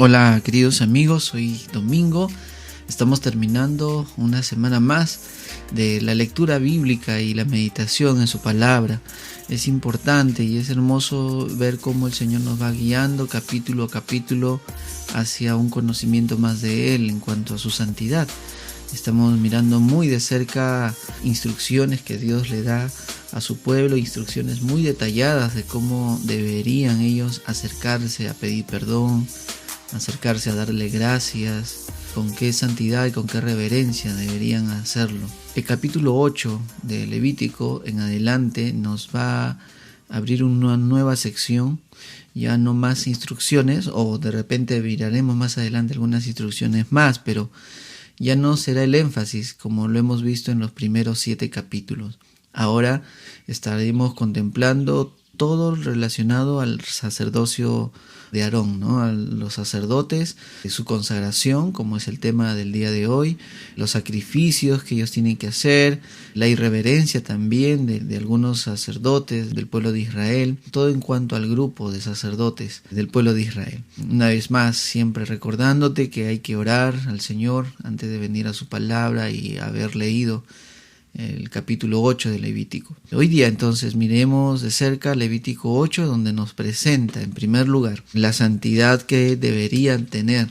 Hola queridos amigos, hoy domingo estamos terminando una semana más de la lectura bíblica y la meditación en su palabra. Es importante y es hermoso ver cómo el Señor nos va guiando capítulo a capítulo hacia un conocimiento más de Él en cuanto a su santidad. Estamos mirando muy de cerca instrucciones que Dios le da a su pueblo, instrucciones muy detalladas de cómo deberían ellos acercarse a pedir perdón, acercarse a darle gracias, con qué santidad y con qué reverencia deberían hacerlo. El capítulo 8 de Levítico en adelante nos va a abrir una nueva sección, ya no más instrucciones, o de repente miraremos más adelante algunas instrucciones más, pero ya no será el énfasis como lo hemos visto en los primeros 7 capítulos. Ahora estaremos contemplando todo relacionado al sacerdocio de Aarón, ¿no? A los sacerdotes, su consagración, como es el tema del día de hoy, los sacrificios que ellos tienen que hacer, la irreverencia también de algunos sacerdotes del pueblo de Israel, todo en cuanto al grupo de sacerdotes del pueblo de Israel. Una vez más, siempre recordándote que hay que orar al Señor antes de venir a su palabra y haber leído el capítulo 8 de Levítico. Hoy día entonces miremos de cerca Levítico 8, donde nos presenta en primer lugar la santidad que deberían tener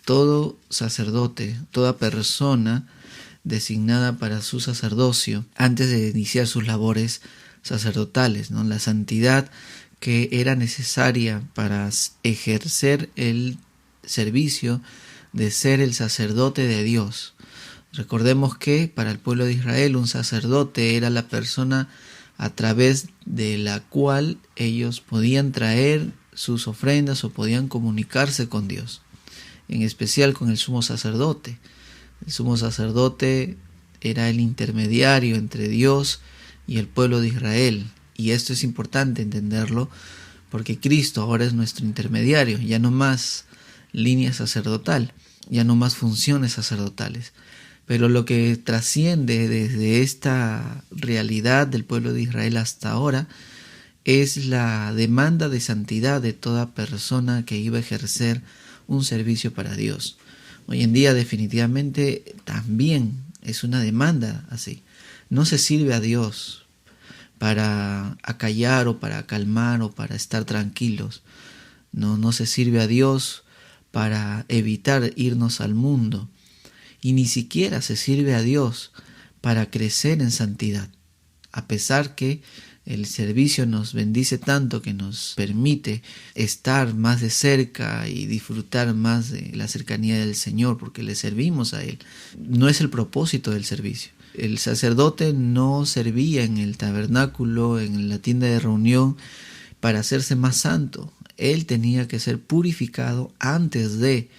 todo sacerdote, toda persona designada para su sacerdocio antes de iniciar sus labores sacerdotales, ¿no? La santidad que era necesaria para ejercer el servicio de ser el sacerdote de Dios. Recordemos que para el pueblo de Israel un sacerdote era la persona a través de la cual ellos podían traer sus ofrendas o podían comunicarse con Dios, en especial con el sumo sacerdote. El sumo sacerdote era el intermediario entre Dios y el pueblo de Israel, y esto es importante entenderlo porque Cristo ahora es nuestro intermediario, ya no más línea sacerdotal, ya no más funciones sacerdotales. Pero lo que trasciende desde esta realidad del pueblo de Israel hasta ahora es la demanda de santidad de toda persona que iba a ejercer un servicio para Dios. Hoy en día definitivamente también es una demanda así. No se sirve a Dios para acallar o para calmar o para estar tranquilos. No se sirve a Dios para evitar irnos al mundo. Y ni siquiera se sirve a Dios para crecer en santidad, a pesar que el servicio nos bendice tanto que nos permite estar más de cerca y disfrutar más de la cercanía del Señor porque le servimos a Él. No es el propósito del servicio. El sacerdote no servía en el tabernáculo, en la tienda de reunión, para hacerse más santo. Él tenía que ser purificado antes de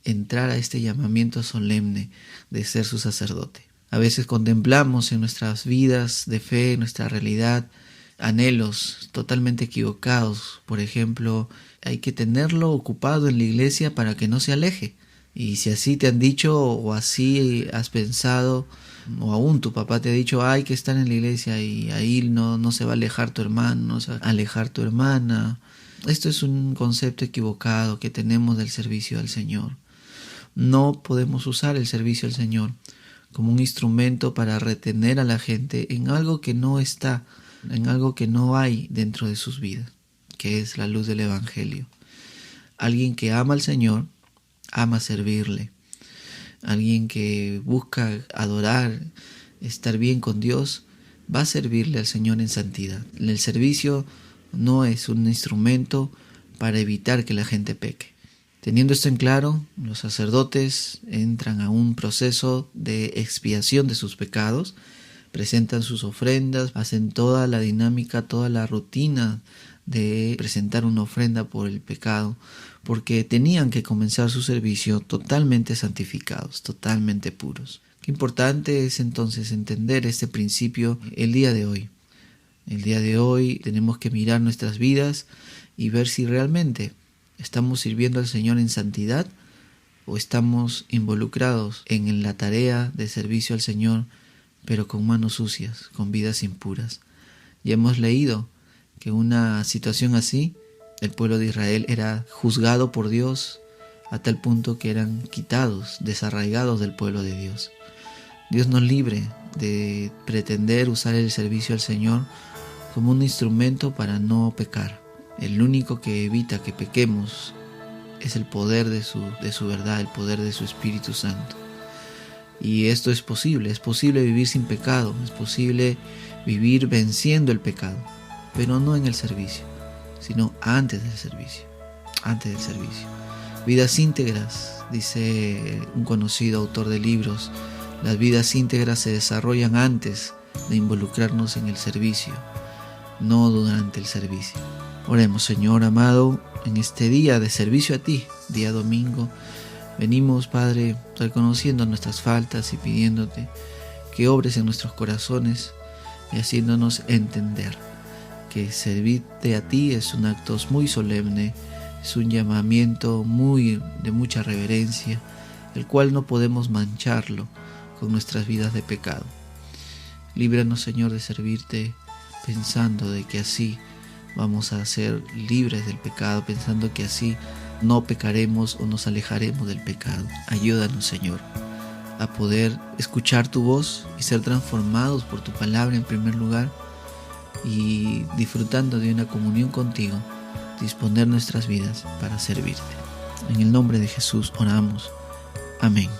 entrar a este llamamiento solemne de ser su sacerdote. A veces contemplamos en nuestras vidas de fe, en nuestra realidad, anhelos totalmente equivocados. Por ejemplo, hay que tenerlo ocupado en la iglesia para que no se aleje. Y si así te han dicho o así has pensado, o aún tu papá te ha dicho hay que estar en la iglesia y ahí no se va a alejar tu hermano, no se va a alejar tu hermana. Esto es un concepto equivocado que tenemos del servicio al Señor. No podemos usar el servicio al Señor como un instrumento para retener a la gente en algo que no está, en algo que no hay dentro de sus vidas, que es la luz del Evangelio. Alguien que ama al Señor, ama servirle. Alguien que busca adorar, estar bien con Dios, va a servirle al Señor en santidad. El servicio no es un instrumento para evitar que la gente peque. Teniendo esto en claro, los sacerdotes entran a un proceso de expiación de sus pecados, presentan sus ofrendas, hacen toda la dinámica, toda la rutina de presentar una ofrenda por el pecado, porque tenían que comenzar su servicio totalmente santificados, totalmente puros. Qué importante es entonces entender este principio el día de hoy. El día de hoy tenemos que mirar nuestras vidas y ver si realmente ¿estamos sirviendo al Señor en santidad o estamos involucrados en la tarea de servicio al Señor, pero con manos sucias, con vidas impuras? Ya hemos leído que una situación así, el pueblo de Israel era juzgado por Dios a tal punto que eran quitados, desarraigados del pueblo de Dios. Dios nos libre de pretender usar el servicio al Señor como un instrumento para no pecar. El único que evita que pequemos es el poder de su verdad, el poder de su Espíritu Santo. Y esto es posible vivir sin pecado, es posible vivir venciendo el pecado, pero no en el servicio, sino antes del servicio, Vidas íntegras, dice un conocido autor de libros, las vidas íntegras se desarrollan antes de involucrarnos en el servicio, no durante el servicio. Oremos. Señor amado, en este día de servicio a ti, día domingo, venimos, Padre, reconociendo nuestras faltas y pidiéndote que obres en nuestros corazones y haciéndonos entender que servirte a ti es un acto muy solemne, es un llamamiento de mucha reverencia, el cual no podemos mancharlo con nuestras vidas de pecado. Líbranos, Señor, de servirte pensando de que así vamos a ser libres del pecado, pensando que así no pecaremos o nos alejaremos del pecado. Ayúdanos, Señor, a poder escuchar tu voz y ser transformados por tu palabra en primer lugar, y disfrutando de una comunión contigo, disponer nuestras vidas para servirte. En el nombre de Jesús oramos. Amén.